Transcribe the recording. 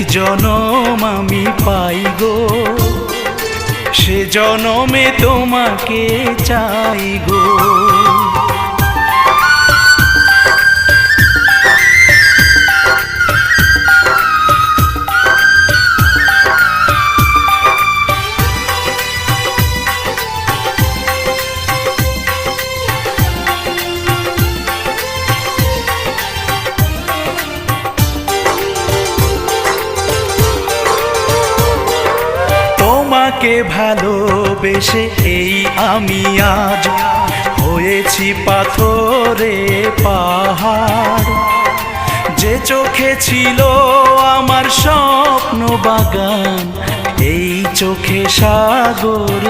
জনম আমি পাই গো, সে জনমে তোমাকে চাই গো। তোমাকে ভালোবেসে এই আমি আজ হয়েছি পাথরে পাহাড়। যে চোখে ছিল আমার স্বপ্ন বাগান, এই চোখে সাগর।